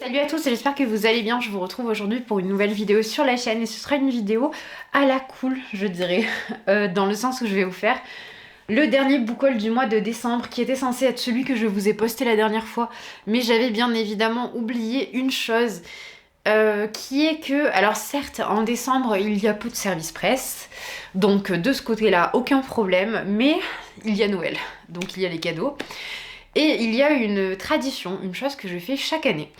Salut à tous, j'espère que vous allez bien. Je vous retrouve aujourd'hui pour une nouvelle vidéo sur la chaîne et ce sera une vidéo à la cool, je dirais, dans le sens où je vais vous faire le dernier book haul du mois de décembre qui était censé être celui que je vous ai posté la dernière fois, mais j'avais bien évidemment oublié une chose qui est que, alors certes en décembre il y a peu de service presse, donc de ce côté-là aucun problème, mais il y a Noël, donc il y a les cadeaux. Et il y a une tradition, une chose que je fais chaque année,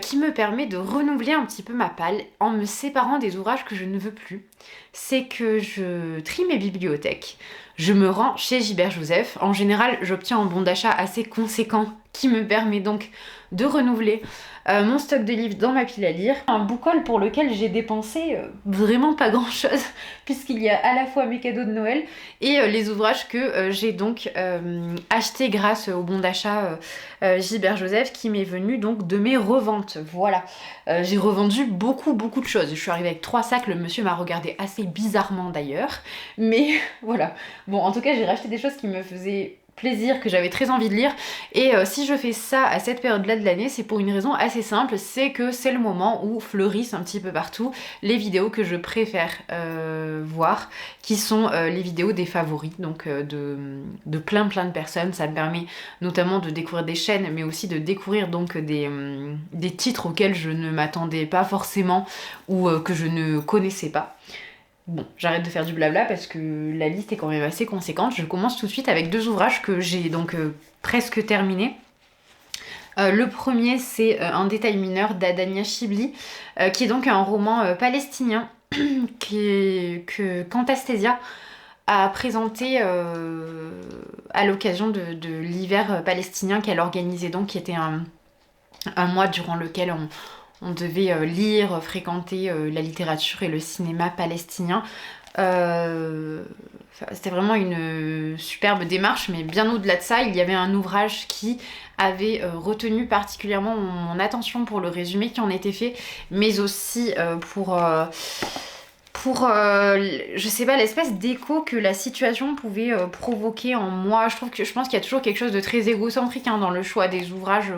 qui me permet de renouveler un petit peu ma palle en me séparant des ouvrages que je ne veux plus. C'est que je trie mes bibliothèques, je me rends chez Gilbert Joseph. En général, j'obtiens un bon d'achat assez conséquent qui me permet donc de renouveler mon stock de livres dans ma pile à lire. Un book haul pour lequel j'ai dépensé vraiment pas grand chose, puisqu'il y a à la fois mes cadeaux de Noël et les ouvrages que j'ai donc achetés grâce au bon d'achat Gilbert Joseph qui m'est venu donc de mes reventes. Voilà, j'ai revendu beaucoup de choses. Je suis arrivée avec 3 sacs, le monsieur m'a regardé assez bizarrement d'ailleurs, mais voilà. Bon, en tout cas, j'ai racheté des choses qui me faisaient plaisir, que j'avais très envie de lire, et si je fais ça à cette période-là de l'année, c'est pour une raison assez simple, c'est que c'est le moment où fleurissent un petit peu partout les vidéos que je préfère voir, qui sont les vidéos des favoris, donc de plein de personnes. Ça me permet notamment de découvrir des chaînes, mais aussi de découvrir donc des titres auxquels je ne m'attendais pas forcément, ou que je ne connaissais pas. Bon, j'arrête de faire du blabla parce que la liste est quand même assez conséquente. Je commence tout de suite avec 2 ouvrages que j'ai donc presque terminés. Le premier, c'est Un détail mineur d'Adania Chibli, qui est donc un roman palestinien que Cantastasia a présenté à l'occasion de l'hiver palestinien qu'elle organisait, donc qui était un mois durant lequel on devait lire, fréquenter la littérature et le cinéma palestinien. C'était vraiment une superbe démarche, mais bien au-delà de ça, il y avait un ouvrage qui avait retenu particulièrement mon attention pour le résumé qui en était fait, mais aussi pour je sais pas, l'espèce d'écho que la situation pouvait provoquer en moi. Je pense qu'il y a toujours quelque chose de très égocentrique dans le choix des ouvrages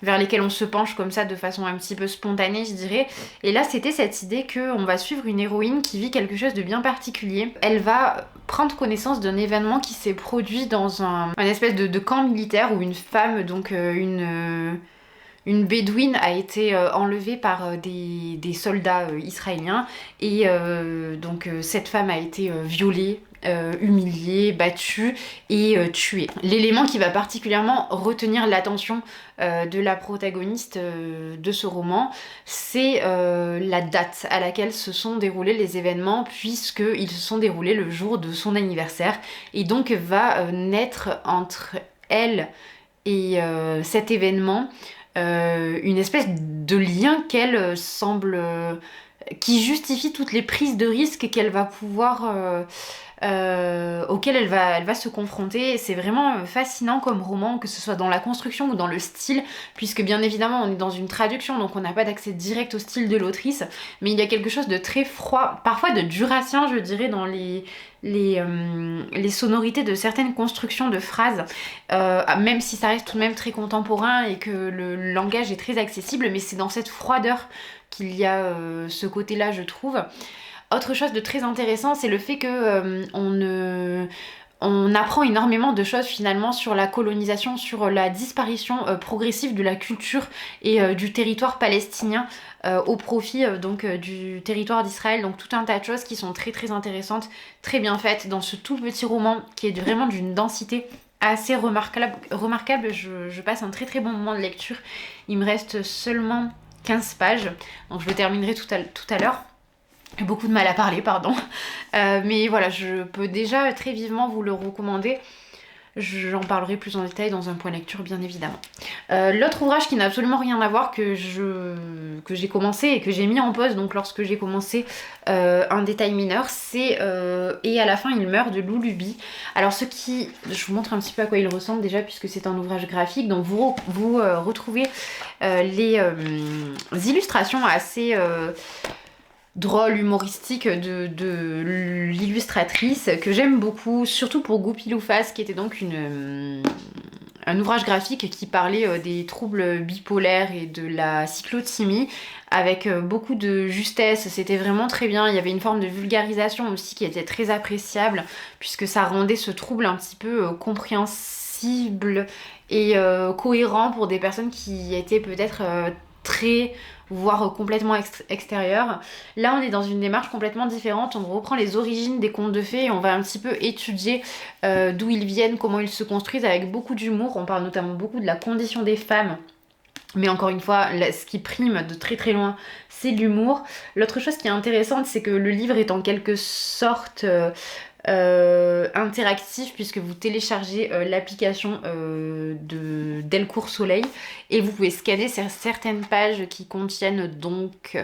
vers lesquels on se penche comme ça de façon un petit peu spontanée, je dirais. Et là, c'était cette idée qu'on va suivre une héroïne qui vit quelque chose de bien particulier. Elle va prendre connaissance d'un événement qui s'est produit dans un espèce de camp militaire où une femme, donc une bédouine a été enlevée par des soldats israéliens, et donc cette femme a été violée, humiliée, battue et tuée. L'élément qui va particulièrement retenir l'attention de la protagoniste de ce roman, c'est la date à laquelle se sont déroulés les événements, puisqu'ils se sont déroulés le jour de son anniversaire, et donc va naître entre elle et cet événement une espèce de lien qu'elle semble qui justifie toutes les prises de risques qu'elle va pouvoir auxquelles elle va se confronter. C'est vraiment fascinant comme roman, que ce soit dans la construction ou dans le style, puisque bien évidemment on est dans une traduction, donc on n'a pas d'accès direct au style de l'autrice, mais il y a quelque chose de très froid, parfois de jurassien je dirais, dans les sonorités de certaines constructions de phrases, même si ça reste tout de même très contemporain et que le langage est très accessible, mais c'est dans cette froideur qu'il y a ce côté-là, je trouve. Autre chose de très intéressant, c'est le fait que on apprend énormément de choses finalement sur la colonisation, sur la disparition progressive de la culture et du territoire palestinien au profit donc du territoire d'Israël. Donc tout un tas de choses qui sont très intéressantes, très bien faites dans ce tout petit roman qui est vraiment d'une densité assez remarquable. Je passe un très bon moment de lecture. Il me reste seulement 15 pages, donc je le terminerai tout à l'heure. J'ai beaucoup de mal à parler, pardon. Mais voilà, je peux déjà très vivement vous le recommander. J'en parlerai plus en détail dans un point lecture, bien évidemment. L'autre ouvrage qui n'a absolument rien à voir, que j'ai commencé et que j'ai mis en pause donc lorsque j'ai commencé Un détail mineur, c'est Et à la fin il meurt de Lou Luby. Alors je vous montre un petit peu à quoi il ressemble déjà, puisque c'est un ouvrage graphique. Donc vous retrouvez les illustrations assez drôle, humoristique de l'illustratrice que j'aime beaucoup, surtout pour Goupil Oufas, qui était donc un ouvrage graphique qui parlait des troubles bipolaires et de la cyclothymie avec beaucoup de justesse. C'était vraiment très bien. Il y avait une forme de vulgarisation aussi qui était très appréciable puisque ça rendait ce trouble un petit peu compréhensible et cohérent pour des personnes qui étaient peut-être très voire complètement extérieures. Là on est dans une démarche complètement différente, on reprend les origines des contes de fées et on va un petit peu étudier d'où ils viennent, comment ils se construisent avec beaucoup d'humour. On parle notamment beaucoup de la condition des femmes. Mais encore une fois, ce qui prime de très très loin, c'est l'humour. L'autre chose qui est intéressante, c'est que le livre est en quelque sorte interactif puisque vous téléchargez l'application de Delcourt Soleil et vous pouvez scanner certaines pages qui contiennent donc,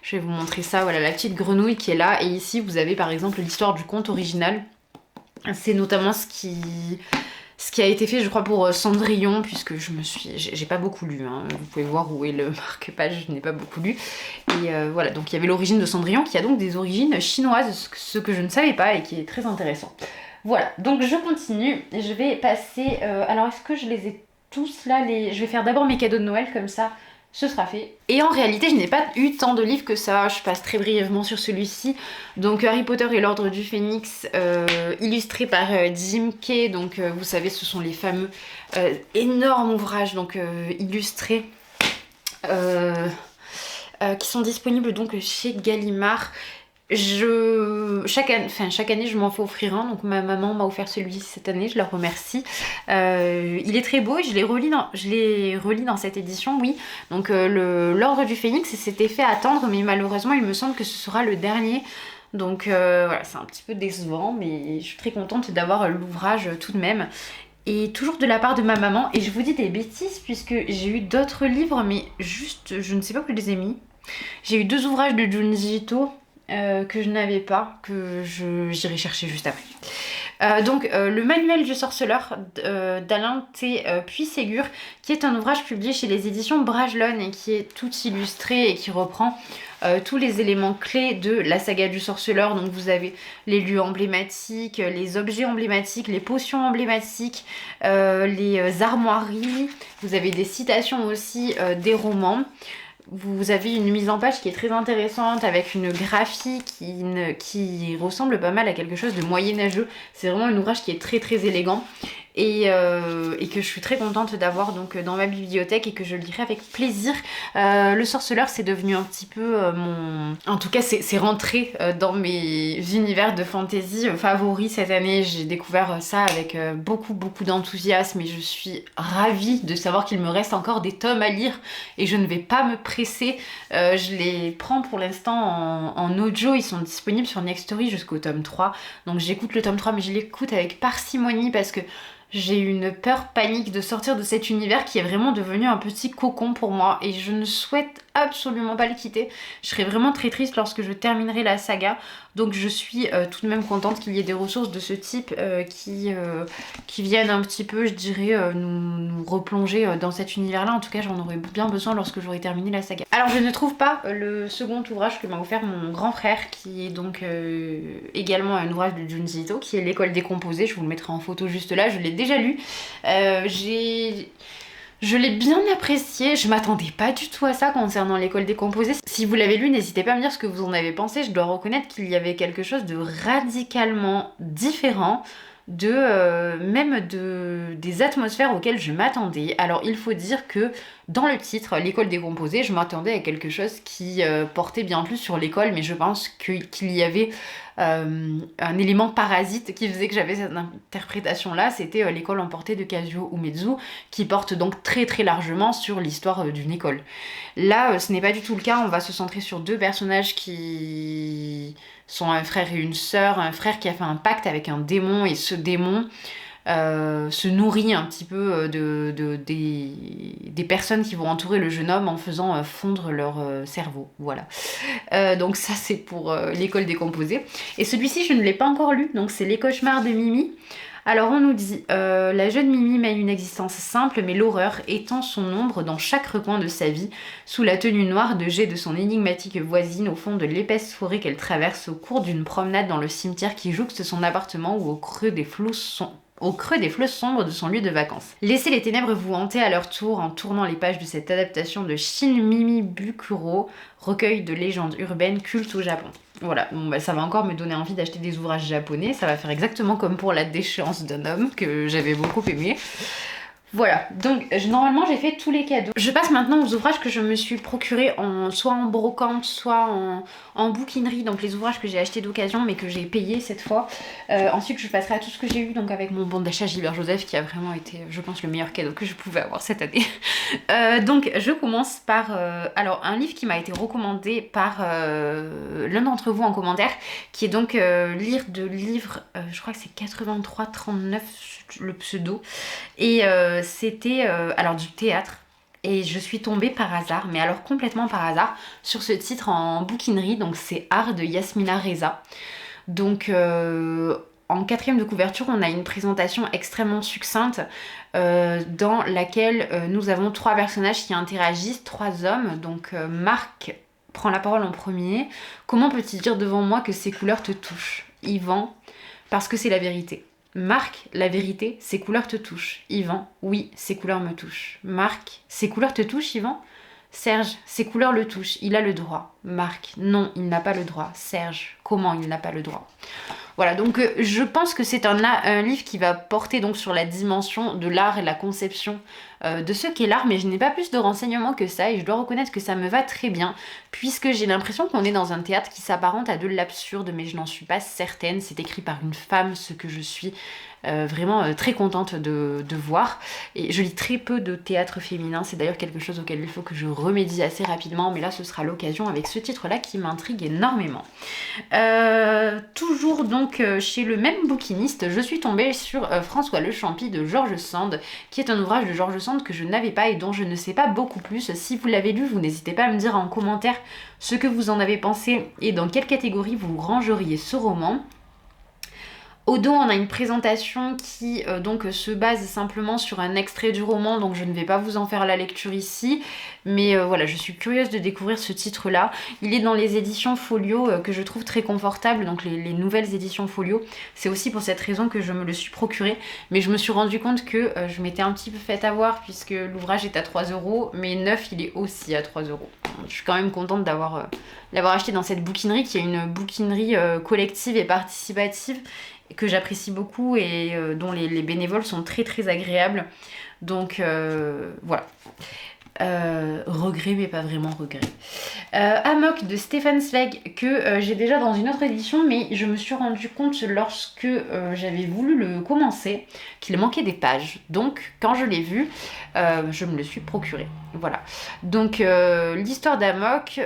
je vais vous montrer ça, voilà la petite grenouille qui est là et ici vous avez par exemple l'histoire du conte original. C'est notamment ce qui a été fait je crois pour Cendrillon puisque j'ai pas beaucoup lu, hein. Vous pouvez voir où est le marque-page, je n'ai pas beaucoup lu et voilà, donc il y avait l'origine de Cendrillon qui a donc des origines chinoises, ce que je ne savais pas et qui est très intéressant. Voilà, donc je continue et je vais passer, alors est-ce que je les ai tous là, je vais faire d'abord mes cadeaux de Noël comme ça ce sera fait. Et en réalité, je n'ai pas eu tant de livres que ça. Je passe très brièvement sur celui-ci. Donc Harry Potter et l'Ordre du Phénix, illustré par Jim Kay. Donc vous savez, ce sont les fameux énormes ouvrages donc illustrés qui sont disponibles donc chez Gallimard. Chaque année je m'en fais offrir un, donc ma maman m'a offert celui-ci cette année, je la remercie. Il est très beau et je l'ai relis dans cette édition, oui. Donc l'Ordre du Phénix s'était fait attendre, mais malheureusement il me semble que ce sera le dernier. Donc voilà, c'est un petit peu décevant, mais je suis très contente d'avoir l'ouvrage tout de même. Et toujours de la part de ma maman, et je vous dis des bêtises puisque j'ai eu d'autres livres, mais juste, je ne sais pas où je les ai mis. J'ai eu 2 ouvrages de Junji Ito, que je n'avais pas, que j'irai chercher juste après. Donc le manuel du sorceleur d'Alain T. Puységur, qui est un ouvrage publié chez les éditions Bragelonne et qui est tout illustré et qui reprend tous les éléments clés de la saga du sorceleur. Donc vous avez les lieux emblématiques, les objets emblématiques, les potions emblématiques, les armoiries, vous avez des citations aussi des romans. Vous avez une mise en page qui est très intéressante avec une graphie qui ressemble pas mal à quelque chose de moyenâgeux. C'est vraiment un ouvrage qui est très très élégant et que je suis très contente d'avoir donc dans ma bibliothèque et que je lirai avec plaisir. Le sorceleur c'est devenu un petit peu En tout cas c'est rentré dans mes univers de fantasy favoris cette année. J'ai découvert ça avec beaucoup d'enthousiasme et je suis ravie de savoir qu'il me reste encore des tomes à lire et je ne vais pas me presser. Je les prends pour l'instant en audio, ils sont disponibles sur Nextory jusqu'au tome 3. Donc j'écoute le tome 3 mais je l'écoute avec parcimonie parce que j'ai une peur panique de sortir de cet univers qui est vraiment devenu un petit cocon pour moi et je ne souhaite absolument pas le quitter. Je serai vraiment très triste lorsque je terminerai la saga, donc je suis tout de même contente qu'il y ait des ressources de ce type qui viennent un petit peu, je dirais, nous replonger dans cet univers-là. En tout cas, j'en aurais bien besoin lorsque j'aurai terminé la saga. Alors, je ne trouve pas le second ouvrage que m'a offert mon grand frère, qui est donc également un ouvrage de Junji Ito, qui est L'école décomposée. Je vous le mettrai en photo juste là, je l'ai déjà lu. Je l'ai bien apprécié, je m'attendais pas du tout à ça concernant l'école décomposée. Si vous l'avez lu, n'hésitez pas à me dire ce que vous en avez pensé. Je dois reconnaître qu'il y avait quelque chose de radicalement différent des atmosphères auxquelles je m'attendais. Alors il faut dire que dans le titre, l'école décomposée, je m'attendais à quelque chose qui portait bien plus sur l'école, mais je pense qu'il y avait un élément parasite qui faisait que j'avais cette interprétation-là, c'était l'école emportée de Kazuo Umezu, qui porte donc très très largement sur l'histoire d'une école. Là, ce n'est pas du tout le cas, on va se centrer sur 2 personnages qui sont un frère et une sœur, un frère qui a fait un pacte avec un démon, et ce démon se nourrit un petit peu des personnes qui vont entourer le jeune homme en faisant fondre leur cerveau. Voilà. Donc ça c'est pour l'école décomposée. Et celui-ci je ne l'ai pas encore lu, donc c'est Les cauchemars de Mimi. Alors on nous dit, la jeune Mimi mène une existence simple mais l'horreur étend son ombre dans chaque recoin de sa vie, sous la tenue noire de jet de son énigmatique voisine au fond de l'épaisse forêt qu'elle traverse au cours d'une promenade dans le cimetière qui jouxte son appartement ou au creux des au creux des flots sombres de son lieu de vacances. Laissez les ténèbres vous hanter à leur tour en tournant les pages de cette adaptation de Shin-Mimi Bukuro, recueil de légendes urbaines cultes au Japon. Voilà, bon, bah, ça va encore me donner envie d'acheter des ouvrages japonais, ça va faire exactement comme pour La déchéance d'un homme, que j'avais beaucoup aimé. Voilà, donc normalement j'ai fait tous les cadeaux. Je passe maintenant aux ouvrages que je me suis procurés soit en brocante, soit en bouquinerie, donc les ouvrages que j'ai achetés d'occasion mais que j'ai payés cette fois. Ensuite je passerai à tout ce que j'ai eu donc avec mon bon d'achat Gilbert Joseph qui a vraiment été, je pense, le meilleur cadeau que je pouvais avoir cette année. Donc je commence par alors un livre qui m'a été recommandé par l'un d'entre vous en commentaire, qui est donc lire de livres, je crois que c'est 8339 le pseudo, et c'était alors du théâtre. Et je suis tombée par hasard, mais alors complètement par hasard, sur ce titre en bouquinerie. Donc c'est Art de Yasmina Reza. Donc en quatrième de couverture, on a une présentation extrêmement succincte dans laquelle nous avons 3 personnages qui interagissent, 3 hommes. Donc Marc prend la parole en premier. Comment peux-tu dire devant moi que ces couleurs te touchent? Yvan, parce que c'est la vérité. Marc, la vérité, ces couleurs te touchent. Yvan, oui, ces couleurs me touchent. Marc, ces couleurs te touchent, Yvan? Serge, ces couleurs le touchent, il a le droit. Marc, non, il n'a pas le droit. Serge, comment il n'a pas le droit? Voilà, donc je pense que c'est un livre qui va porter donc sur la dimension de l'art et la conception de ce qu'est l'art, mais je n'ai pas plus de renseignements que ça, et je dois reconnaître que ça me va très bien, puisque j'ai l'impression qu'on est dans un théâtre qui s'apparente à de l'absurde, mais je n'en suis pas certaine. C'est écrit par une femme, ce que je suis vraiment très contente de voir. Et je lis très peu de théâtre féminin, c'est d'ailleurs quelque chose auquel il faut que je remédie assez rapidement, mais là ce sera l'occasion avec ce titre-là qui m'intrigue énormément. Toujours donc chez le même bouquiniste, je suis tombée sur François Le Champy de George Sand, qui est un ouvrage de George Sand que je n'avais pas et dont je ne sais pas beaucoup plus. Si vous l'avez lu, vous n'hésitez pas à me dire en commentaire ce que vous en avez pensé et dans quelle catégorie vous rangeriez ce roman. Au dos, on a une présentation qui donc se base simplement sur un extrait du roman, donc je ne vais pas vous en faire la lecture ici, mais voilà, je suis curieuse de découvrir ce titre-là. Il est dans les éditions Folio que je trouve très confortable, donc les nouvelles éditions Folio. C'est aussi pour cette raison que je me le suis procuré, mais je me suis rendu compte que je m'étais un petit peu fait avoir puisque l'ouvrage est à 3 €, mais neuf il est aussi à 3 €. Je suis quand même contente d'avoir l'avoir acheté dans cette bouquinerie qui est une bouquinerie collective et participative, que j'apprécie beaucoup et dont les bénévoles sont très très agréables. Donc voilà. Regret mais pas vraiment regret. Amok de Stefan Zweig que j'ai déjà dans une autre édition, mais je me suis rendu compte lorsque j'avais voulu le commencer qu'il manquait des pages, donc quand je l'ai vu je me le suis procuré. Voilà, donc l'histoire d'Amok,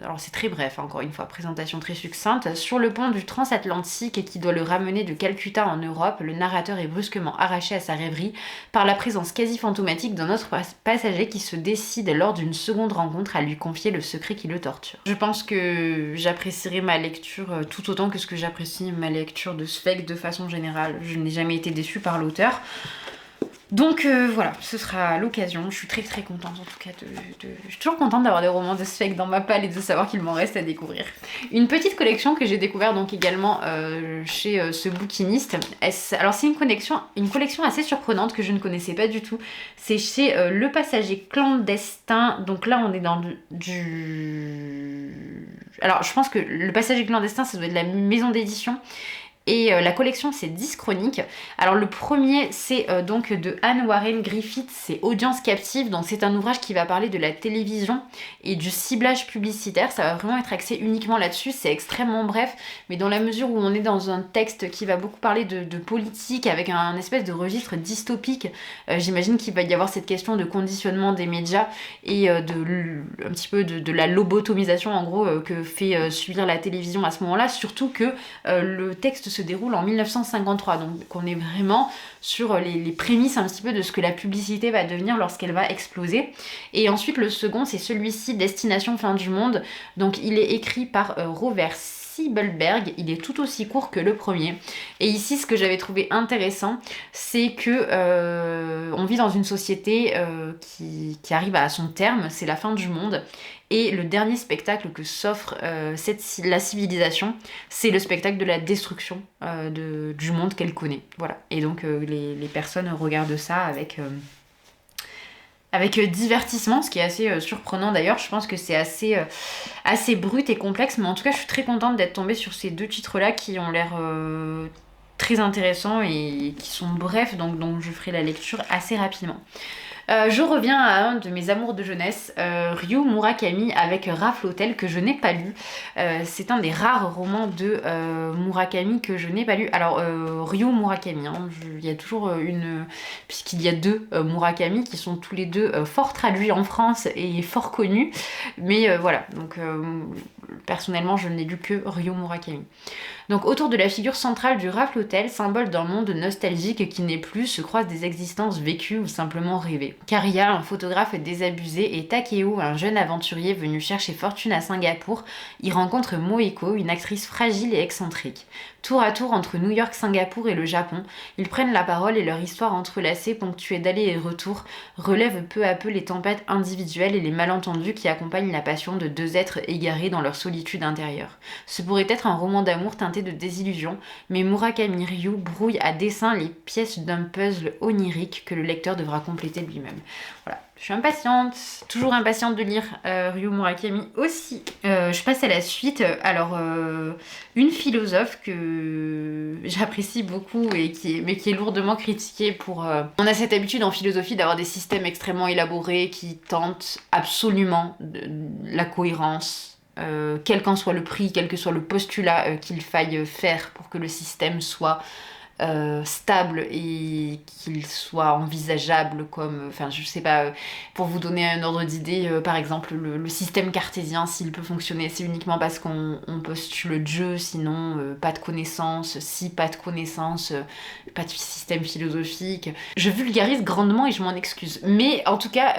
alors c'est très bref, encore une fois, présentation très succincte. Sur le pont du transatlantique et qui doit le ramener de Calcutta en Europe, le narrateur est brusquement arraché à sa rêverie par la présence quasi fantomatique d'un autre passager qui se décide lors d'une seconde rencontre à lui confier le secret qui le torture. Je pense que j'apprécierai ma lecture tout autant que ce que j'apprécie ma lecture de Zweig de façon générale. Je n'ai jamais été déçue par l'auteur. Donc voilà, ce sera l'occasion. Je suis très très contente en tout cas je suis toujours contente d'avoir des romans de Zweig dans ma palle et de savoir qu'il m'en reste à découvrir. Une petite collection que j'ai découvert donc également chez ce bouquiniste. Alors c'est une collection assez surprenante que je ne connaissais pas du tout. C'est chez Le Passager Clandestin. Donc là on est dans Alors je pense que Le Passager Clandestin ça doit être la maison d'édition. Et la collection c'est 10 chroniques. Alors le premier c'est donc de Anne Warren Griffith, c'est Audience captive. Donc c'est un ouvrage qui va parler de la télévision et du ciblage publicitaire. Ça va vraiment être axé uniquement là-dessus. C'est extrêmement bref, mais dans la mesure où on est dans un texte qui va beaucoup parler de politique avec un espèce de registre dystopique, j'imagine qu'il va y avoir cette question de conditionnement des médias et un petit peu de la lobotomisation en gros que fait subir la télévision à ce moment-là. Surtout que le texte se déroule en 1953, donc on est vraiment sur les prémices un petit peu de ce que la publicité va devenir lorsqu'elle va exploser. Et ensuite le second c'est celui-ci, Destination fin du monde. Donc il est écrit par Robert Siebenberg, il est tout aussi court que le premier. Et ici ce que j'avais trouvé intéressant c'est que on vit dans une société qui arrive à son terme, c'est la fin du monde. Et le dernier spectacle que s'offre la civilisation, c'est le spectacle de la destruction du monde qu'elle connaît. Voilà. Et donc les personnes regardent ça avec divertissement, ce qui est assez surprenant d'ailleurs. Je pense que c'est assez brut et complexe, mais en tout cas je suis très contente d'être tombée sur ces deux titres-là qui ont l'air très intéressants et qui sont brefs, donc je ferai la lecture assez rapidement. Je reviens à un de mes amours de jeunesse, Ryu Murakami avec Rafle Hotel, que je n'ai pas lu. C'est un des rares romans de Murakami que je n'ai pas lu. Alors, Ryu Murakami, hein, il y a toujours puisqu'il y a deux Murakami qui sont tous les deux fort traduits en France et fort connus. Mais voilà, donc personnellement, je n'ai lu que Ryu Murakami. Donc autour de la figure centrale du Rafle Hotel, symbole d'un monde nostalgique qui n'est plus, se croisent des existences vécues ou simplement rêvées. Karia, un photographe désabusé, et Takeo, un jeune aventurier venu chercher fortune à Singapour, y rencontrent Moeko, une actrice fragile et excentrique. Tour à tour entre New York, Singapour et le Japon, ils prennent la parole et leur histoire entrelacée, ponctuée d'allers et retours, relève peu à peu les tempêtes individuelles et les malentendus qui accompagnent la passion de deux êtres égarés dans leur solitude intérieure. Ce pourrait être un roman d'amour teinté de désillusion, mais Murakami Ryu brouille à dessein les pièces d'un puzzle onirique que le lecteur devra compléter lui-même. Voilà. Je suis impatiente, toujours impatiente de lire Ryu Murakami aussi. Je passe à la suite. Alors, une philosophe que j'apprécie beaucoup mais qui est lourdement critiquée pour... On a cette habitude en philosophie d'avoir des systèmes extrêmement élaborés qui tentent absolument la cohérence, quel qu'en soit le prix, quel que soit le postulat qu'il faille faire pour que le système soit stable et qu'il soit envisageable comme, enfin je sais pas, pour vous donner un ordre d'idée, par exemple le système cartésien, s'il peut fonctionner, c'est uniquement parce qu'on postule Dieu, sinon pas de connaissances, si pas de connaissances, pas de système philosophique. Je vulgarise grandement et je m'en excuse, mais en tout cas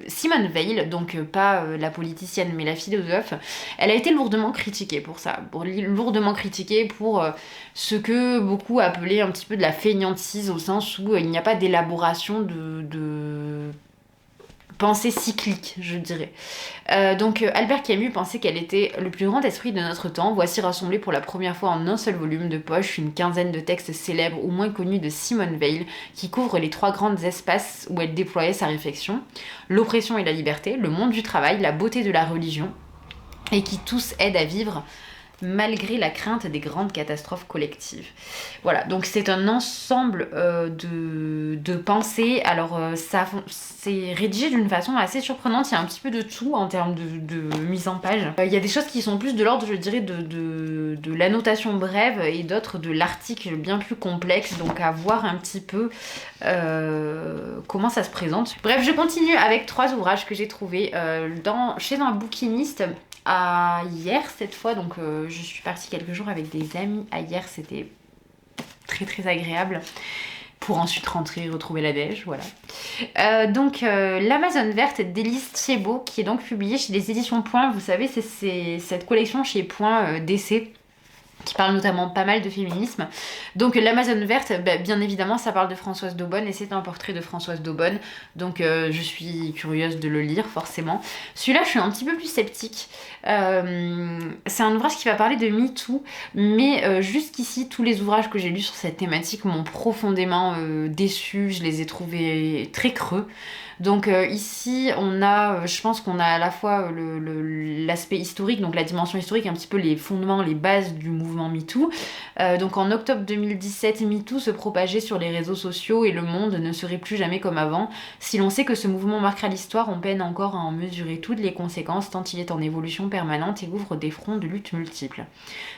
Simone Veil, donc pas la politicienne mais la philosophe, elle a été lourdement critiquée pour ça, lourdement critiquée pour ce que beaucoup appelaient un petit peu de la fainéantise, au sens où il n'y a pas d'élaboration de pensée cyclique, je dirais. Donc Albert Camus pensait qu'elle était le plus grand esprit de notre temps. Voici rassemblé pour la première fois en un seul volume de poche une quinzaine de textes célèbres ou moins connus de Simone Veil, qui couvrent les trois grands espaces où elle déployait sa réflexion: l'oppression et la liberté, le monde du travail, la beauté de la religion, et qui tous aident à vivre malgré la crainte des grandes catastrophes collectives. Voilà, donc c'est un ensemble de pensées. Alors c'est rédigé d'une façon assez surprenante, il y a un petit peu de tout en termes de mise en page. Il y a des choses qui sont plus de l'ordre, je dirais, de l'annotation brève, et d'autres de l'article bien plus complexe, donc à voir un petit peu comment ça se présente. Bref, je continue avec trois ouvrages que j'ai trouvés chez un bouquiniste à hier cette fois, donc je suis partie quelques jours avec des amis à hier, c'était très très agréable pour ensuite rentrer et retrouver la neige, voilà. Donc l'Amazone verte d'Élise Thiebaud, qui est donc publiée chez les éditions Point. Vous savez, c'est cette collection chez Point d'essais qui parle notamment pas mal de féminisme. Donc l'Amazone verte, bien évidemment, ça parle de Françoise d'Aubonne et c'est un portrait de Françoise d'Aubonne. Donc je suis curieuse de le lire, forcément. Celui-là, je suis un petit peu plus sceptique. C'est un ouvrage qui va parler de MeToo, mais jusqu'ici, tous les ouvrages que j'ai lus sur cette thématique m'ont profondément déçue. Je les ai trouvés très creux. Donc ici, on a, je pense qu'on a à la fois l'aspect historique, donc la dimension historique, un petit peu les fondements, les bases du mouvement MeToo. Donc en octobre 2017, MeToo se propageait sur les réseaux sociaux et le monde ne serait plus jamais comme avant. Si l'on sait que ce mouvement marquera l'histoire, on peine encore à en mesurer toutes les conséquences, tant il est en évolution permanente et ouvre des fronts de lutte multiples.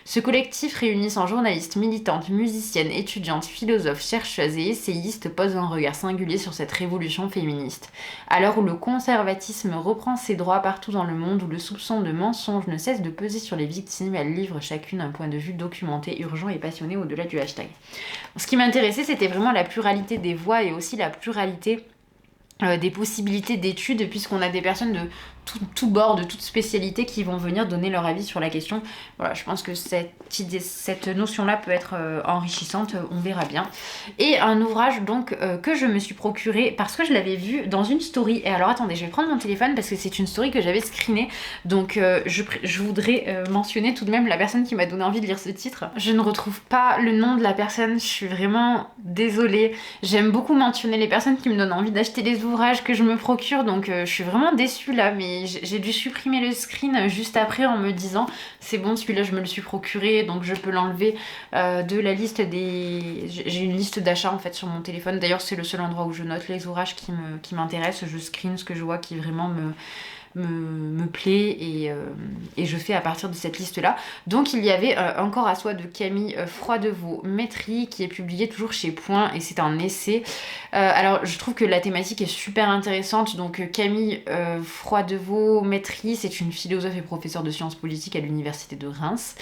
Ce collectif réunissant journalistes, militantes, musiciennes, étudiantes, philosophes, chercheuses et essayistes pose un regard singulier sur cette révolution féministe. À l'heure où le conservatisme reprend ses droits partout dans le monde, où le soupçon de mensonge ne cesse de peser sur les victimes, elles livrent chacune un point de vue documenté, urgent et passionné au-delà du hashtag. Ce qui m'intéressait, c'était vraiment la pluralité des voix et aussi la pluralité des possibilités d'études, puisqu'on a des personnes de tout bord, de toute spécialité qui vont venir donner leur avis sur la question. Voilà, je pense que cette notion-là peut être enrichissante, on verra bien. Et un ouvrage donc que je me suis procuré parce que je l'avais vu dans une story. Et alors attendez, je vais prendre mon téléphone parce que c'est une story que j'avais screenée. Donc je voudrais mentionner tout de même la personne qui m'a donné envie de lire ce titre. Je ne retrouve pas le nom de la personne, je suis vraiment désolée. J'aime beaucoup mentionner les personnes qui me donnent envie d'acheter des ouvrages que je me procure, donc je suis vraiment déçue là, mais j'ai dû supprimer le screen juste après en me disant c'est bon, celui-là je me le suis procuré, donc je peux l'enlever de la liste des... J'ai une liste d'achats en fait sur mon téléphone, d'ailleurs c'est le seul endroit où je note les ouvrages qui m'intéressent, je screen ce que je vois qui vraiment me plaît et je fais à partir de cette liste là. Donc il y avait Encore à soi de Camille Froidevaux-Métry qui est publié toujours chez Point et c'est un essai. Alors je trouve que la thématique est super intéressante. Donc Camille Froidevaux-Métry, c'est une philosophe et professeure de sciences politiques à l'université de Reims.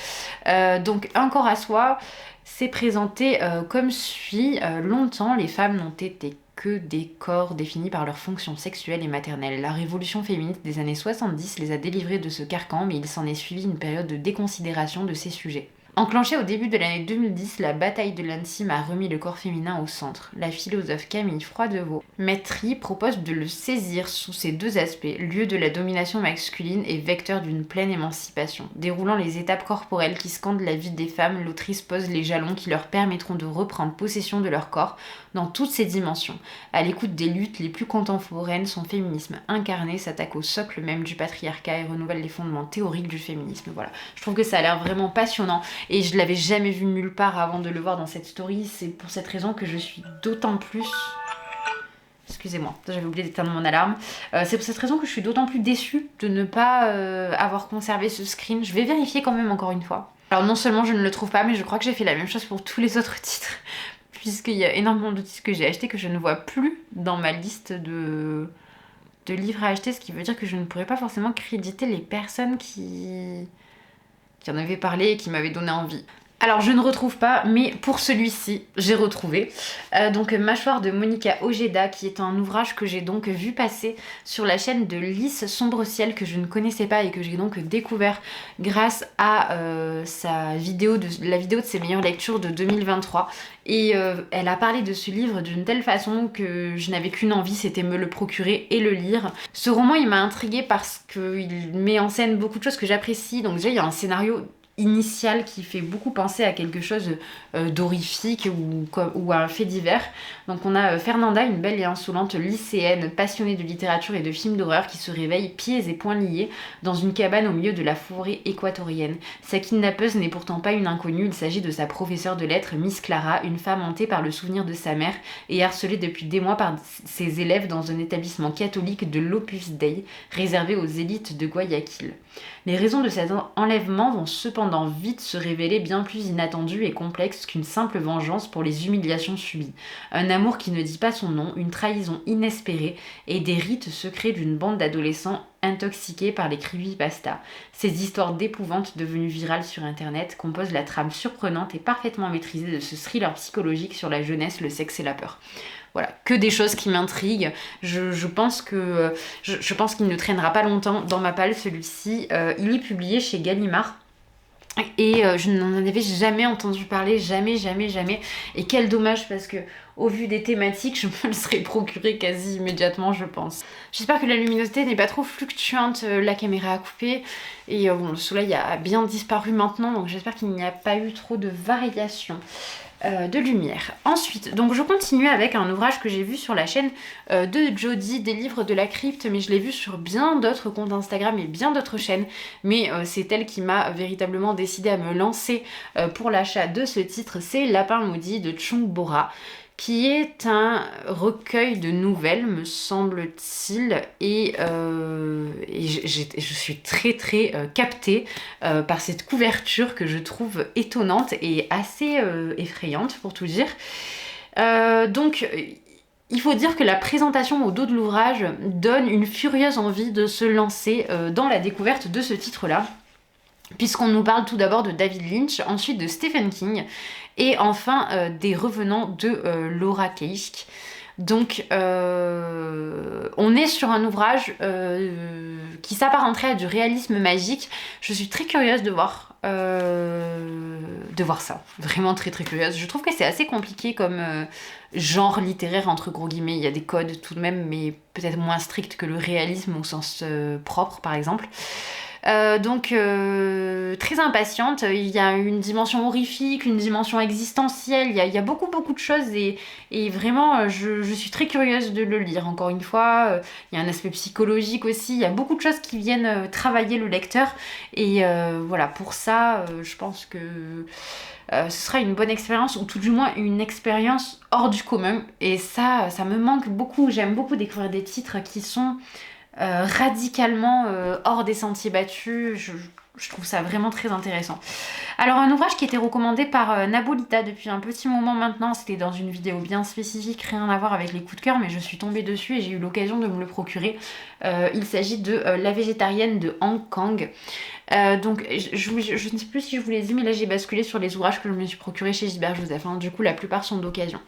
Donc Encore à soi, c'est présenté comme suit. Longtemps les femmes n'ont été que des corps définis par leur fonction sexuelle et maternelle. La révolution féministe des années 70 les a délivrés de ce carcan, mais il s'en est suivi une période de déconsidération de ces sujets. Enclenchée au début de l'année 2010, la bataille de l'ANSIM a remis le corps féminin au centre. La philosophe Camille Froidevaux-Métry propose de le saisir sous ces deux aspects, lieu de la domination masculine et vecteur d'une pleine émancipation. Déroulant les étapes corporelles qui scandent la vie des femmes, l'autrice pose les jalons qui leur permettront de reprendre possession de leur corps dans toutes ses dimensions. À l'écoute des luttes les plus contemporaines, son féminisme incarné s'attaque au socle même du patriarcat et renouvelle les fondements théoriques du féminisme. Voilà, je trouve que ça a l'air vraiment passionnant. Et je l'avais jamais vu nulle part avant de le voir dans cette story. C'est pour cette raison que je suis d'autant plus... Excusez-moi, j'avais oublié d'éteindre mon alarme. C'est pour cette raison que je suis d'autant plus déçue de ne pas avoir conservé ce screen. Je vais vérifier quand même encore une fois. Alors non seulement je ne le trouve pas, mais je crois que j'ai fait la même chose pour tous les autres titres. Puisqu'il y a énormément de titres que j'ai achetés que je ne vois plus dans ma liste de livres à acheter. Ce qui veut dire que je ne pourrais pas forcément créditer les personnes qui en avait parlé et qui m'avait donné envie. Alors je ne retrouve pas, mais pour celui-ci, j'ai retrouvé. Donc Mâchoire de Monica Ojeda, qui est un ouvrage que j'ai donc vu passer sur la chaîne de Lys Sombre Ciel, que je ne connaissais pas et que j'ai donc découvert grâce à la vidéo de ses meilleures lectures de 2023. Et elle a parlé de ce livre d'une telle façon que je n'avais qu'une envie, c'était me le procurer et le lire. Ce roman, il m'a intriguée parce qu'il met en scène beaucoup de choses que j'apprécie. Donc déjà, il y a un scénario initial qui fait beaucoup penser à quelque chose d'horrifique ou à un fait divers. Donc on a Fernanda, une belle et insolente lycéenne passionnée de littérature et de films d'horreur qui se réveille pieds et poings liés dans une cabane au milieu de la forêt équatorienne. Sa kidnappeuse n'est pourtant pas une inconnue, il s'agit de sa professeure de lettres, Miss Clara, une femme hantée par le souvenir de sa mère et harcelée depuis des mois par ses élèves dans un établissement catholique de l'Opus Dei réservé aux élites de Guayaquil. Les raisons de cet enlèvement vont cependant vite se révéler bien plus inattendues et complexes qu'une simple vengeance pour les humiliations subies. Un amour qui ne dit pas son nom, une trahison inespérée et des rites secrets d'une bande d'adolescents intoxiqués par les creepypastas. Ces histoires d'épouvante devenues virales sur internet composent la trame surprenante et parfaitement maîtrisée de ce thriller psychologique sur la jeunesse, le sexe et la peur. Voilà, que des choses qui m'intriguent. Je pense qu'il ne traînera pas longtemps dans ma palle celui-ci. Il est publié chez Gallimard. Et je n'en avais jamais entendu parler, jamais. Et quel dommage parce que au vu des thématiques, je me le serais procuré quasi immédiatement, je pense. J'espère que la luminosité n'est pas trop fluctuante, la caméra a coupé. Et bon, le soleil a bien disparu maintenant, donc j'espère qu'il n'y a pas eu trop de variations de lumière. Ensuite, donc je continue avec un ouvrage que j'ai vu sur la chaîne de Jodie, des livres de la crypte, mais je l'ai vu sur bien d'autres comptes Instagram et bien d'autres chaînes, mais c'est elle qui m'a véritablement décidé à me lancer pour l'achat de ce titre, c'est Lapin maudit de Chung Bora, qui est un recueil de nouvelles, me semble-t-il, et je suis très captée par cette couverture que je trouve étonnante et assez effrayante, pour tout dire. Donc, il faut dire que la présentation au dos de l'ouvrage donne une furieuse envie de se lancer dans la découverte de ce titre-là, puisqu'on nous parle tout d'abord de David Lynch, ensuite de Stephen King, et enfin des Revenants de Laura Keisk. Donc on est sur un ouvrage qui s'apparenterait à du réalisme magique. Je suis très curieuse de voir ça, vraiment très très curieuse. Je trouve que c'est assez compliqué comme genre littéraire entre gros guillemets. Il y a des codes tout de même, mais peut-être moins stricts que le réalisme au sens propre par exemple. Donc très impatiente, il y a une dimension horrifique, une dimension existentielle, il y a beaucoup beaucoup de choses et vraiment je suis très curieuse de le lire. Encore une fois, il y a un aspect psychologique aussi, il y a beaucoup de choses qui viennent travailler le lecteur et voilà, pour ça je pense que ce sera une bonne expérience ou tout du moins une expérience hors du commun et ça me manque beaucoup. J'aime beaucoup découvrir des titres qui sont radicalement hors des sentiers battus. Je trouve ça vraiment très intéressant. Alors un ouvrage qui était recommandé par Nabolita depuis un petit moment maintenant, c'était dans une vidéo bien spécifique, rien à voir avec les coups de cœur, mais je suis tombée dessus et j'ai eu l'occasion de me le procurer. Il s'agit de La végétarienne de Han Kang. Donc je ne sais plus si je vous l'ai dit, mais là j'ai basculé sur les ouvrages que je me suis procurés chez Gilbert Joseph, hein. Du coup la plupart sont d'occasion.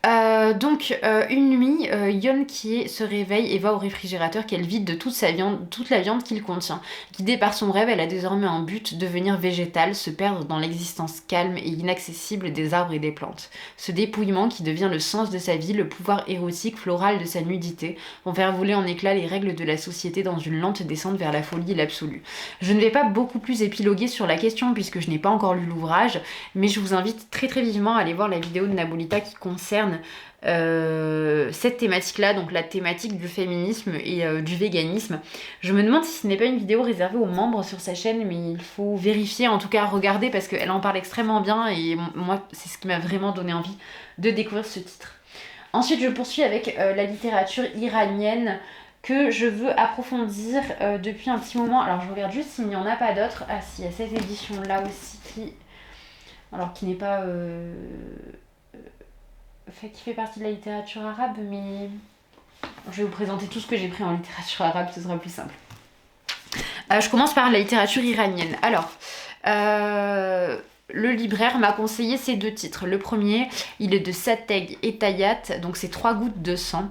Une nuit, Yeon Kie se réveille et va au réfrigérateur qu'elle vide de toute la viande qu'il contient. Guidée par son rêve, elle a désormais un but, devenir végétale, se perdre dans l'existence calme et inaccessible des arbres et des plantes. Ce dépouillement qui devient le sens de sa vie, le pouvoir érotique, floral de sa nudité, vont faire voler en éclats les règles de la société dans une lente descente vers la folie et l'absolu. Je ne vais pas beaucoup plus épiloguer sur la question puisque je n'ai pas encore lu l'ouvrage, mais je vous invite très très vivement à aller voir la vidéo de Nabolita qui concerne cette thématique-là, donc la thématique du féminisme et du véganisme. Je me demande si ce n'est pas une vidéo réservée aux membres sur sa chaîne, mais il faut vérifier, en tout cas regarder, parce qu'elle en parle extrêmement bien et moi, c'est ce qui m'a vraiment donné envie de découvrir ce titre. Ensuite, je poursuis avec la littérature iranienne que je veux approfondir depuis un petit moment. Alors, je regarde juste s'il n'y en a pas d'autres. Ah, si, il y a cette édition-là aussi qui n'est pas... qui fait partie de la littérature arabe, mais je vais vous présenter tout ce que j'ai pris en littérature arabe, ce sera plus simple. Je commence par la littérature iranienne. Alors, le libraire m'a conseillé ces deux titres. Le premier, il est de Sateg et Tayat, donc c'est 3 gouttes de sang.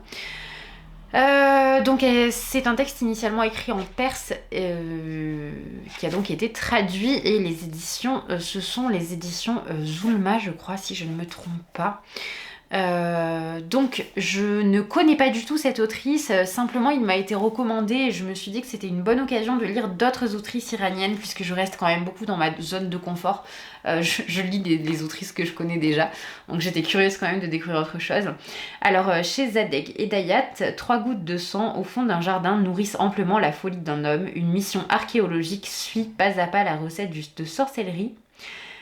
C'est un texte initialement écrit en perse qui a donc été traduit et les éditions, ce sont les éditions Zulma, je crois, si je ne me trompe pas. Donc je ne connais pas du tout cette autrice, simplement il m'a été recommandé et je me suis dit que c'était une bonne occasion de lire d'autres autrices iraniennes puisque je reste quand même beaucoup dans ma zone de confort. Je lis des autrices que je connais déjà, donc j'étais curieuse quand même de découvrir autre chose. Alors chez Zadek et Dayat, 3 gouttes de sang au fond d'un jardin nourrissent amplement la folie d'un homme. Une mission archéologique suit pas à pas la recette de sorcellerie.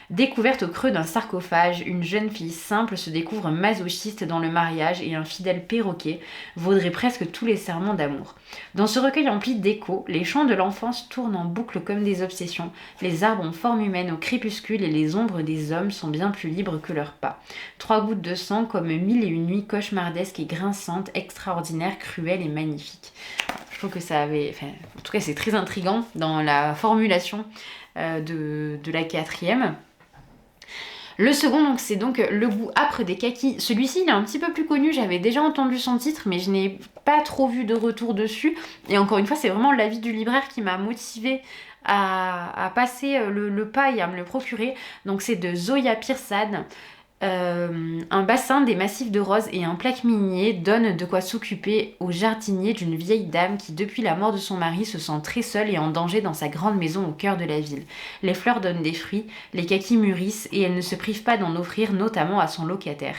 Découverte au creux d'un sarcophage, une jeune fille simple se découvre masochiste dans le mariage et un fidèle perroquet vaudrait presque tous les serments d'amour. Dans ce recueil empli d'échos, les chants de l'enfance tournent en boucle comme des obsessions, les arbres ont forme humaine au crépuscule et les ombres des hommes sont bien plus libres que leurs pas. 3 gouttes de sang comme 1001 nuits cauchemardesques et grinçantes, extraordinaires, cruelles et magnifiques. Je trouve que ça avait... en tout cas, c'est très intriguant dans la formulation de la 4e. Le second, donc, c'est donc Le goût âpre des kakis. Celui-ci, il est un petit peu plus connu, j'avais déjà entendu son titre, mais je n'ai pas trop vu de retour dessus. Et encore une fois, c'est vraiment l'avis du libraire qui m'a motivée à passer le pas et à me le procurer. Donc c'est de Zoya Pirsad. Un bassin, des massifs de roses et un plaque minier donnent de quoi s'occuper au jardinier d'une vieille dame qui, depuis la mort de son mari, se sent très seule et en danger dans sa grande maison au cœur de la ville. Les fleurs donnent des fruits, les kakis mûrissent et elle ne se prive pas d'en offrir, notamment à son locataire.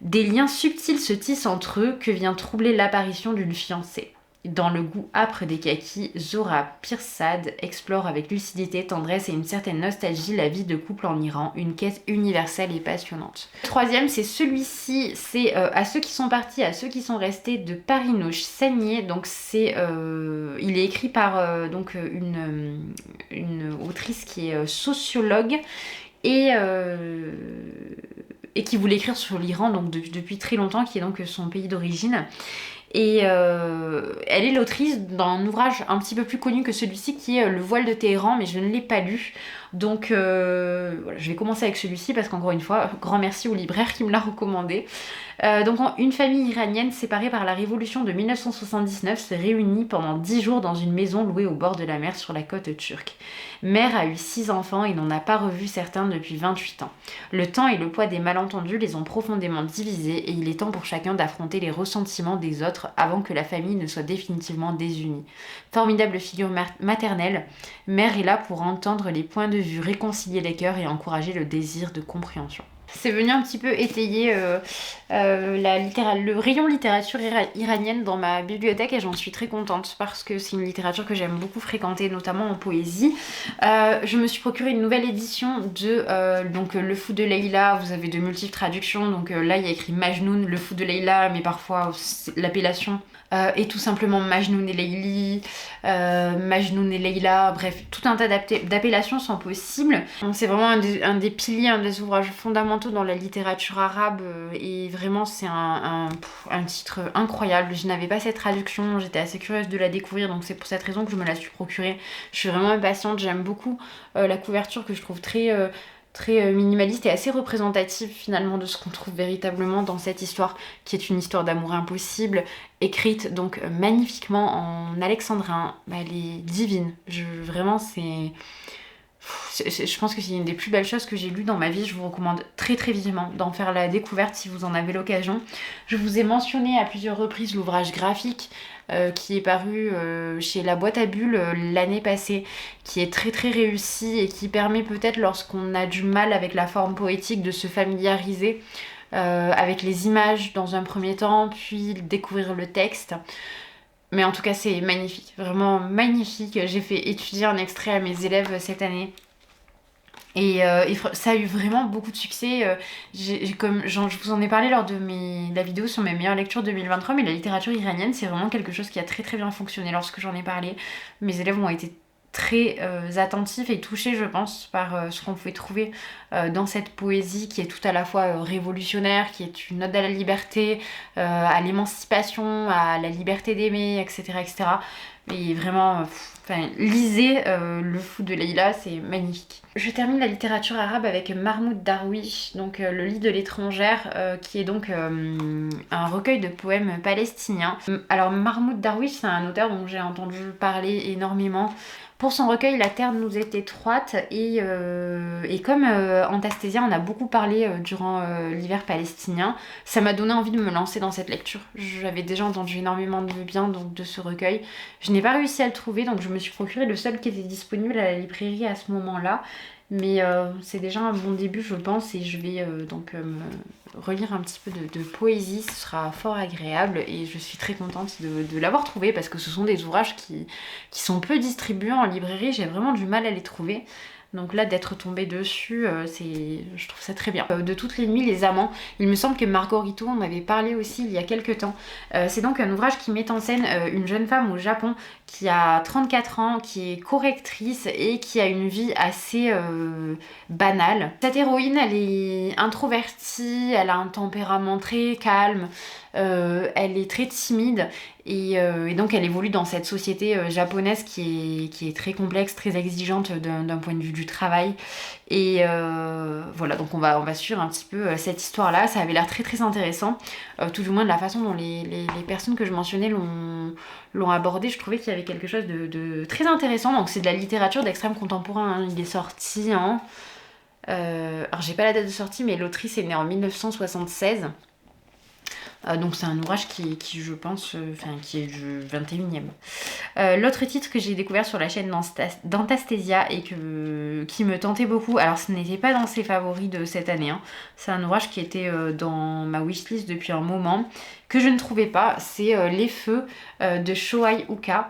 Des liens subtils se tissent entre eux que vient troubler l'apparition d'une fiancée. Dans Le goût âpre des kakis, Zohra Pirsad explore avec lucidité, tendresse et une certaine nostalgie la vie de couple en Iran, une quête universelle et passionnante. Le troisième, c'est celui-ci, c'est À ceux qui sont partis, à ceux qui sont restés de Parinouche Sagnier. Donc il est écrit par une autrice qui est sociologue et qui voulait écrire sur l'Iran donc depuis très longtemps, qui est donc son pays d'origine. Et elle est l'autrice d'un ouvrage un petit peu plus connu que celui-ci qui est Le voile de Téhéran, mais je ne l'ai pas lu. Donc voilà, je vais commencer avec celui-ci parce qu'encore une fois, grand merci au libraire qui me l'a recommandé. Donc une famille iranienne séparée par la révolution de 1979 se réunit pendant 10 jours dans une maison louée au bord de la mer sur la côte turque. Mère a eu 6 enfants et n'en a pas revu certains depuis 28 ans. Le temps et le poids des malentendus les ont profondément divisés et il est temps pour chacun d'affronter les ressentiments des autres avant que la famille ne soit définitivement désunie. Formidable figure maternelle, Mère est là pour entendre les points de vue, réconcilier les cœurs et encourager le désir de compréhension. C'est venu un petit peu étayer le rayon littérature iranienne dans ma bibliothèque et j'en suis très contente parce que c'est une littérature que j'aime beaucoup fréquenter, notamment en poésie. Je me suis procuré une nouvelle édition de Le Fou de Leïla. Vous avez de multiples traductions, donc là il y a écrit Majnoun, Le Fou de Leïla, mais parfois l'appellation est tout simplement Majnoun et Leïli, Majnoun et Leïla, bref, tout un tas d'appellations sont possibles. C'est vraiment un des piliers, un des ouvrages fondamentaux dans la littérature arabe et vraiment c'est un titre incroyable. Je n'avais pas cette traduction, j'étais assez curieuse de la découvrir, donc c'est pour cette raison que je me la suis procurée. Je suis vraiment impatiente, j'aime beaucoup la couverture que je trouve très minimaliste et assez représentative finalement de ce qu'on trouve véritablement dans cette histoire qui est une histoire d'amour impossible, écrite donc magnifiquement en alexandrin. Elle est divine, vraiment je pense que c'est une des plus belles choses que j'ai lues dans ma vie. Je vous recommande très très vivement d'en faire la découverte si vous en avez l'occasion. Je vous ai mentionné à plusieurs reprises l'ouvrage graphique qui est paru chez La Boîte à Bulles l'année passée, qui est très très réussi et qui permet peut-être lorsqu'on a du mal avec la forme poétique de se familiariser avec les images dans un premier temps, puis découvrir le texte. Mais en tout cas, c'est magnifique, vraiment magnifique. J'ai fait étudier un extrait à mes élèves cette année. Et ça a eu vraiment beaucoup de succès. Je vous en ai parlé lors de la vidéo sur mes meilleures lectures 2023, mais la littérature iranienne, c'est vraiment quelque chose qui a très très bien fonctionné lorsque j'en ai parlé. Mes élèves ont été très attentifs et touchés, je pense, par ce qu'on pouvait trouver dans cette poésie qui est tout à la fois révolutionnaire, qui est une ode à la liberté, à l'émancipation, à la liberté d'aimer, etc. etc. Et vraiment, lisez Le Fou de Leïla, c'est magnifique. Je termine la littérature arabe avec Mahmoud Darwish, donc Le Lit de l'étrangère, qui est donc un recueil de poèmes palestiniens. Alors Mahmoud Darwish, c'est un auteur dont j'ai entendu parler énormément. Pour son recueil, La Terre nous est étroite et comme Antastésia en a beaucoup parlé durant l'hiver palestinien, ça m'a donné envie de me lancer dans cette lecture. J'avais déjà entendu énormément de bien donc, de ce recueil. Je n'ai pas réussi à le trouver, donc je me suis procuré le seul qui était disponible à la librairie à ce moment-là. Mais c'est déjà un bon début, je pense, et je vais me relire un petit peu de poésie. Ce sera fort agréable et je suis très contente de l'avoir trouvé parce que ce sont des ouvrages qui sont peu distribués en librairie. J'ai vraiment du mal à les trouver. Donc là, d'être tombée dessus, je trouve ça très bien. De toutes les nuits, les amants. Il me semble que Margot en avait parlé aussi il y a quelques temps. C'est donc un ouvrage qui met en scène une jeune femme au Japon qui a 34 ans, qui est correctrice et qui a une vie assez banale. Cette héroïne, elle est introvertie, elle a un tempérament très calme, elle est très timide et donc elle évolue dans cette société japonaise qui est très complexe, très exigeante d'un point de vue du travail. Et voilà, donc on va suivre un petit peu cette histoire-là. Ça avait l'air très très intéressant, tout du moins de la façon dont les personnes que je mentionnais l'ont abordé. Je trouvais qu'il y avait quelque chose de très intéressant. Donc c'est de la littérature d'extrême contemporain, hein. Il est sorti en... alors j'ai pas la date de sortie, mais l'autrice est née en 1976. Donc c'est un ouvrage qui je pense, qui est du 21e. L'autre titre que j'ai découvert sur la chaîne d'Antastésia et qui me tentait beaucoup, alors ce n'était pas dans ses favoris de cette année, hein. C'est un ouvrage qui était dans ma wishlist depuis un moment, que je ne trouvais pas, c'est Les Feux de Shohei Uka.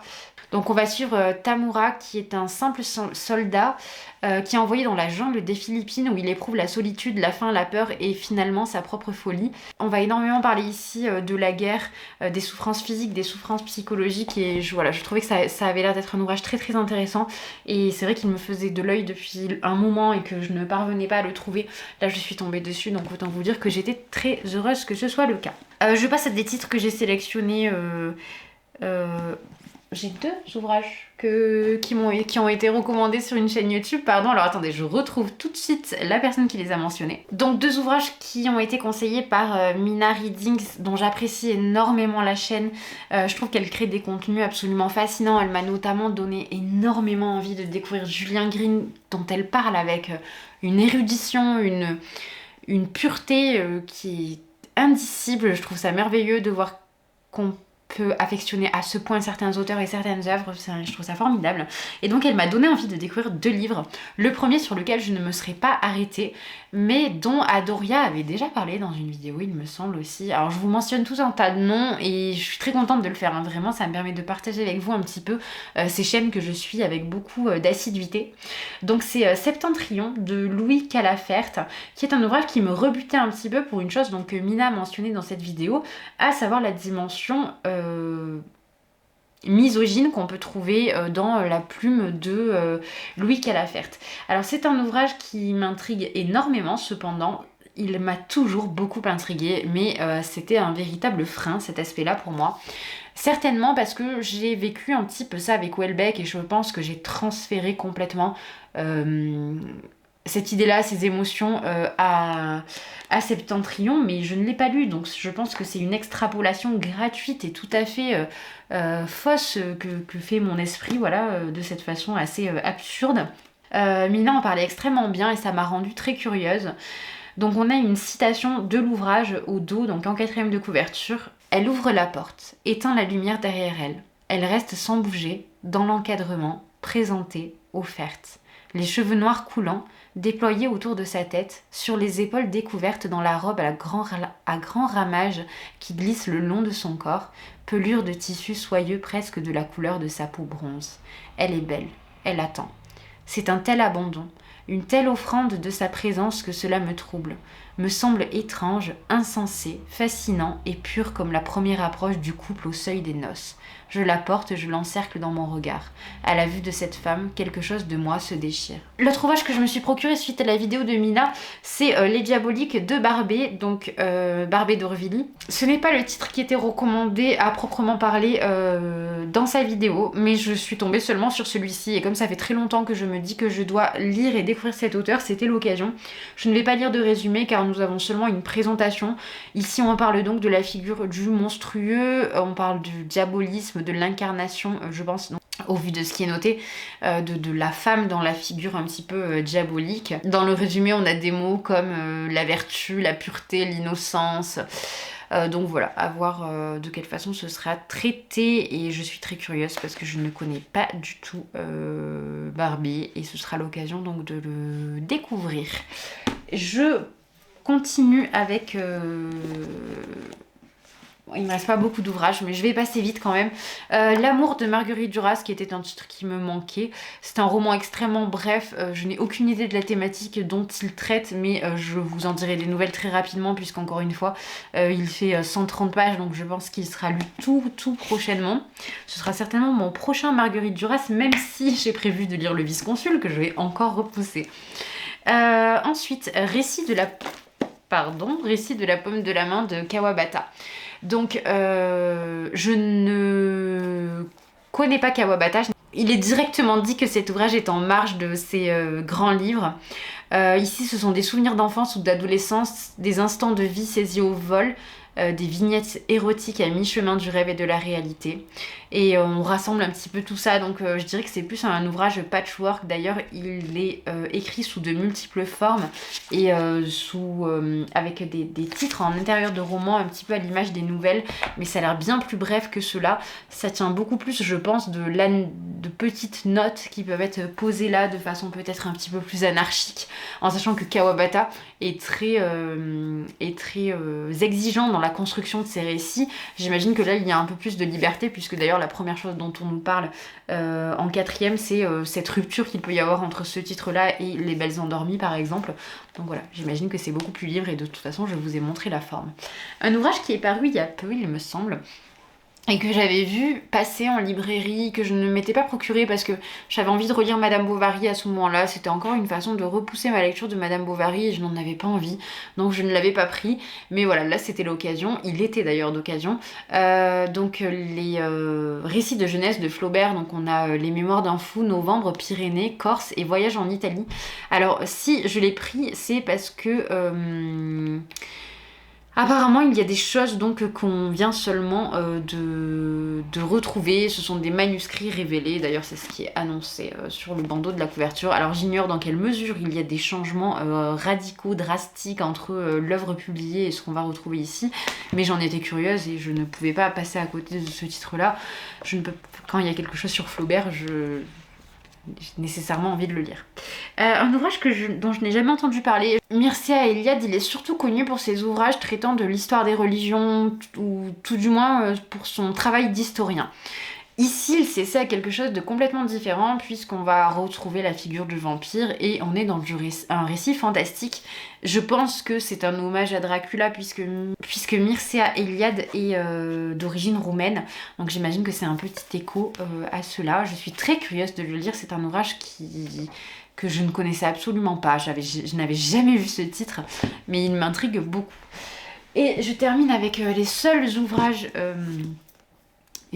Donc on va suivre Tamura qui est un simple soldat qui est envoyé dans la jungle des Philippines où il éprouve la solitude, la faim, la peur et finalement sa propre folie. On va énormément parler ici de la guerre, des souffrances physiques, des souffrances psychologiques et voilà, je trouvais que ça avait l'air d'être un ouvrage très très intéressant et c'est vrai qu'il me faisait de l'œil depuis un moment et que je ne parvenais pas à le trouver. Là je suis tombée dessus donc autant vous dire que j'étais très heureuse que ce soit le cas. Je passe à des titres que j'ai sélectionnés. J'ai 2 ouvrages qui ont été recommandés sur une chaîne YouTube. Pardon, alors attendez, je retrouve tout de suite la personne qui les a mentionnés. Donc 2 ouvrages qui ont été conseillés par Mina Readings, dont j'apprécie énormément la chaîne. Je trouve qu'elle crée des contenus absolument fascinants. Elle m'a notamment donné énormément envie de découvrir Julien Green, dont elle parle avec une érudition, une pureté qui est indicible. Je trouve ça merveilleux de voir qu'on peut affectionner à ce point certains auteurs et certaines œuvres, je trouve ça formidable. Et donc elle m'a donné envie de découvrir 2 livres. Le premier sur lequel je ne me serais pas arrêtée, mais dont Adoria avait déjà parlé dans une vidéo, il me semble aussi. Alors je vous mentionne tous un tas de noms et je suis très contente de le faire, hein. Vraiment ça me permet de partager avec vous un petit peu ces chaînes que je suis avec beaucoup d'assiduité. Donc c'est Septentrion de Louis Calaferte, qui est un ouvrage qui me rebutait un petit peu pour une chose donc, que Mina a mentionné dans cette vidéo, à savoir la dimension misogyne qu'on peut trouver dans la plume de Louis Calaferte. Alors c'est un ouvrage qui m'intrigue énormément, cependant il m'a toujours beaucoup intriguée, mais c'était un véritable frein cet aspect-là pour moi. Certainement parce que j'ai vécu un petit peu ça avec Houellebecq et je pense que j'ai transféré complètement cette idée-là, ces émotions à Septentrion, mais je ne l'ai pas lu, donc je pense que c'est une extrapolation gratuite et tout à fait fausse que fait mon esprit, voilà, de cette façon assez absurde. Mina en parlait extrêmement bien et ça m'a rendue très curieuse. Donc on a une citation de l'ouvrage au dos, donc en 4e de couverture. Elle ouvre la porte, éteint la lumière derrière elle. Elle reste sans bouger, dans l'encadrement, présentée, offerte. Les cheveux noirs coulants, déployés autour de sa tête, sur les épaules découvertes dans la robe à grand ramage qui glisse le long de son corps, pelure de tissu soyeux presque de la couleur de sa peau bronze. Elle est belle, elle attend. C'est un tel abandon, une telle offrande de sa présence que cela me trouble, me semble étrange, insensé, fascinant et pur comme la première approche du couple au seuil des noces. Je la porte, je l'encercle dans mon regard. À la vue de cette femme, quelque chose de moi se déchire. L'autre ouvrage que je me suis procuré suite à la vidéo de Mina, c'est Les Diaboliques de Barbé, donc Barbé d'Aurevilly. Ce n'est pas le titre qui était recommandé à proprement parler dans sa vidéo, mais je suis tombée seulement sur celui-ci et comme ça fait très longtemps que je me dis que je dois lire et découvrir cet auteur, c'était l'occasion. Je ne vais pas lire de résumé car nous avons seulement une présentation. Ici on parle donc de la figure du monstrueux, on parle du diabolisme, de l'incarnation, je pense, donc, au vu de ce qui est noté, de la femme dans la figure un petit peu diabolique. Dans le résumé, on a des mots comme la vertu, la pureté, l'innocence. Donc voilà, à voir de quelle façon ce sera traité et je suis très curieuse parce que je ne connais pas du tout Barbie et ce sera l'occasion donc de le découvrir. Je continue avec... Il me reste pas beaucoup d'ouvrages, mais je vais passer vite quand même. L'amour de Marguerite Duras, qui était un titre qui me manquait. C'est un roman extrêmement bref. Je n'ai aucune idée de la thématique dont il traite, mais je vous en dirai des nouvelles très rapidement, puisqu'encore une fois, il fait 130 pages, donc je pense qu'il sera lu tout prochainement. Ce sera certainement mon prochain Marguerite Duras, même si j'ai prévu de lire Le Vice-Consul, que je vais encore repousser. Ensuite, Récit de la pomme de la main de Kawabata. Donc, je ne connais pas Kawabata. Il est directement dit que cet ouvrage est en marge de ses grands livres. Ici, ce sont des souvenirs d'enfance ou d'adolescence, des instants de vie saisis au vol, des vignettes érotiques à mi-chemin du rêve et de la réalité. Et on rassemble un petit peu tout ça, donc je dirais que c'est plus un ouvrage patchwork. D'ailleurs, il est écrit sous de multiples formes et avec des titres en intérieur de romans, un petit peu à l'image des nouvelles, mais ça a l'air bien plus bref que cela. Ça tient beaucoup plus, je pense, de petites notes qui peuvent être posées là de façon peut-être un petit peu plus anarchique, en sachant que Kawabata est très exigeant dans la construction de ces récits. J'imagine que là il y a un peu plus de liberté, puisque d'ailleurs la première chose dont on nous parle en 4e, c'est cette rupture qu'il peut y avoir entre ce titre-là et Les Belles Endormies par exemple. Donc voilà, j'imagine que c'est beaucoup plus libre et de toute façon je vous ai montré la forme. Un ouvrage qui est paru il y a peu, il me semble, et que j'avais vu passer en librairie, que je ne m'étais pas procuré parce que j'avais envie de relire Madame Bovary à ce moment-là. C'était encore une façon de repousser ma lecture de Madame Bovary et je n'en avais pas envie, donc je ne l'avais pas pris. Mais voilà, là c'était l'occasion, il était d'ailleurs d'occasion. Donc les récits de jeunesse de Flaubert, donc on a Les Mémoires d'un fou, Novembre, Pyrénées, Corse et Voyage en Italie. Alors si je l'ai pris, c'est parce que... apparemment, il y a des choses donc qu'on vient seulement de retrouver. Ce sont des manuscrits révélés. D'ailleurs, c'est ce qui est annoncé sur le bandeau de la couverture. Alors, j'ignore dans quelle mesure il y a des changements radicaux, drastiques entre l'œuvre publiée et ce qu'on va retrouver ici. Mais j'en étais curieuse et je ne pouvais pas passer à côté de ce titre-là. Quand il y a quelque chose sur Flaubert, j'ai nécessairement envie de le lire. Un ouvrage dont je n'ai jamais entendu parler, Mircea Eliade, il est surtout connu pour ses ouvrages traitant de l'histoire des religions, ou tout du moins pour son travail d'historien. Ici, il s'essaie à quelque chose de complètement différent puisqu'on va retrouver la figure du vampire et on est dans un récit fantastique. Je pense que c'est un hommage à Dracula puisque Mircea Eliade est d'origine roumaine. Donc j'imagine que c'est un petit écho à cela. Je suis très curieuse de le lire. C'est un ouvrage que je ne connaissais absolument pas. Je n'avais jamais vu ce titre, mais il m'intrigue beaucoup. Et je termine avec les seuls ouvrages...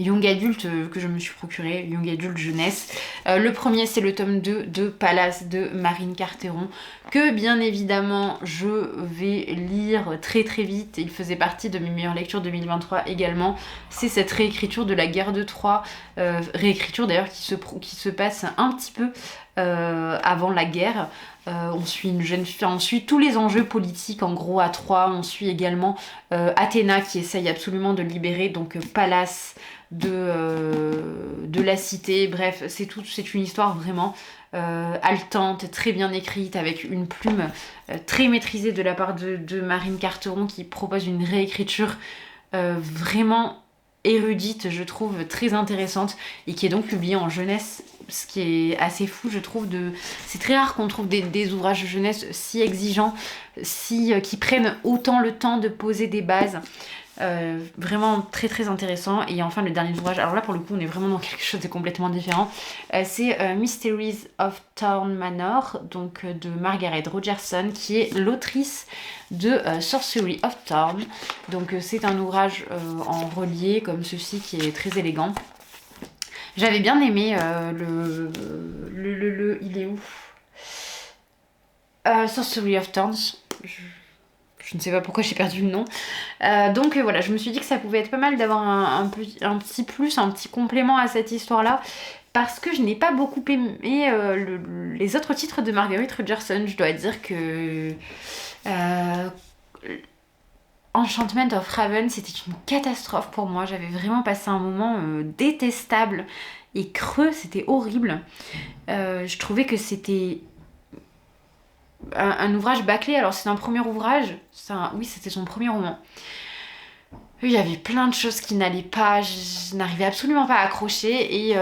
Young Adult que je me suis procuré, Young Adult Jeunesse. Le premier, c'est le tome 2 de Pallas de Marine Carteron, que bien évidemment je vais lire très très vite. Il faisait partie de mes meilleures lectures 2023 également. C'est cette réécriture de la guerre de Troie, réécriture d'ailleurs qui se passe un petit peu avant la guerre. On suit une jeune fille, on suit tous les enjeux politiques en gros à Troie. On suit également Athéna qui essaye absolument de libérer donc Pallas de la cité. Bref, c'est une histoire vraiment haletante, très bien écrite, avec une plume très maîtrisée de la part de Marine Carteron qui propose une réécriture vraiment érudite, je trouve, très intéressante et qui est donc publiée en jeunesse, ce qui est assez fou, je trouve. C'est très rare qu'on trouve des ouvrages de jeunesse si exigeants, qui prennent autant le temps de poser des bases. Vraiment très très intéressant. Et enfin le dernier ouvrage, alors là pour le coup on est vraiment dans quelque chose de complètement différent, c'est Mysteries of Thorn Manor, donc de Margaret Rogerson, qui est l'autrice de Sorcery of Thorn. Donc c'est un ouvrage en relié comme ceci qui est très élégant. J'avais bien aimé il est où, Sorcery of Thorns. Je ne sais pas pourquoi j'ai perdu le nom. Donc voilà, je me suis dit que ça pouvait être pas mal d'avoir un petit plus, un petit complément à cette histoire-là. Parce que je n'ai pas beaucoup aimé les autres titres de Margaret Rogerson. Je dois dire que Enchantment of Raven, c'était une catastrophe pour moi. J'avais vraiment passé un moment détestable et creux, c'était horrible. Je trouvais que c'était... un ouvrage bâclé. Alors c'est un premier ouvrage, oui c'était son premier roman. Il y avait plein de choses qui n'allaient pas, je n'arrivais absolument pas à accrocher et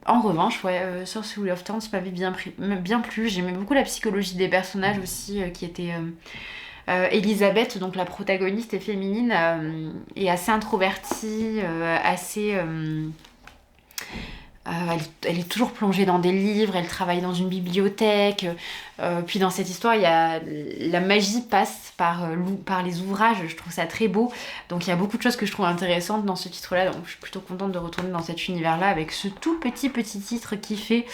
en revanche, Sorcery of Thorns m'avait bien plu. J'aimais beaucoup la psychologie des personnages aussi, qui était Elisabeth, donc la protagoniste est féminine, et assez introvertie, assez... elle est toujours plongée dans des livres, elle travaille dans une bibliothèque, puis dans cette histoire, la magie passe par les ouvrages, je trouve ça très beau, donc il y a beaucoup de choses que je trouve intéressantes dans ce titre-là, donc je suis plutôt contente de retourner dans cet univers-là avec ce tout petit titre qui fait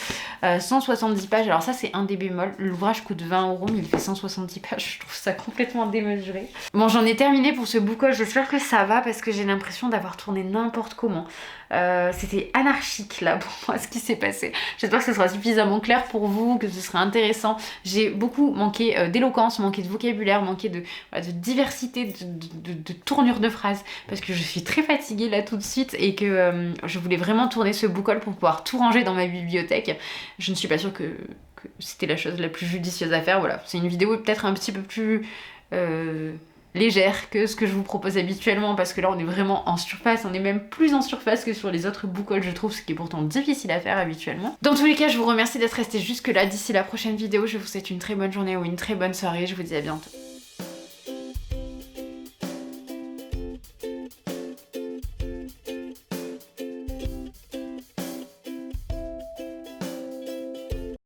170 pages, alors ça c'est un des bémols, l'ouvrage coûte 20 €, mais il fait 170 pages, je trouve ça complètement démesuré. Bon, j'en ai terminé pour ce book haul, j'espère que ça va parce que j'ai l'impression d'avoir tourné n'importe comment. C'était anarchique là pour moi ce qui s'est passé. J'espère que ce sera suffisamment clair pour vous, que ce sera intéressant. J'ai beaucoup manqué d'éloquence, manqué de vocabulaire, manqué de diversité, de tournure de phrases, parce que je suis très fatiguée là tout de suite et que je voulais vraiment tourner ce book haul pour pouvoir tout ranger dans ma bibliothèque. Je ne suis pas sûre que c'était la chose la plus judicieuse à faire. Voilà, c'est une vidéo peut-être un petit peu plus... légère que ce que je vous propose habituellement, parce que là on est vraiment en surface, on est même plus en surface que sur les autres book hauls je trouve, ce qui est pourtant difficile à faire habituellement. Dans tous les cas, je vous remercie d'être resté jusque là. D'ici la prochaine vidéo, je vous souhaite une très bonne journée ou une très bonne soirée, je vous dis à bientôt.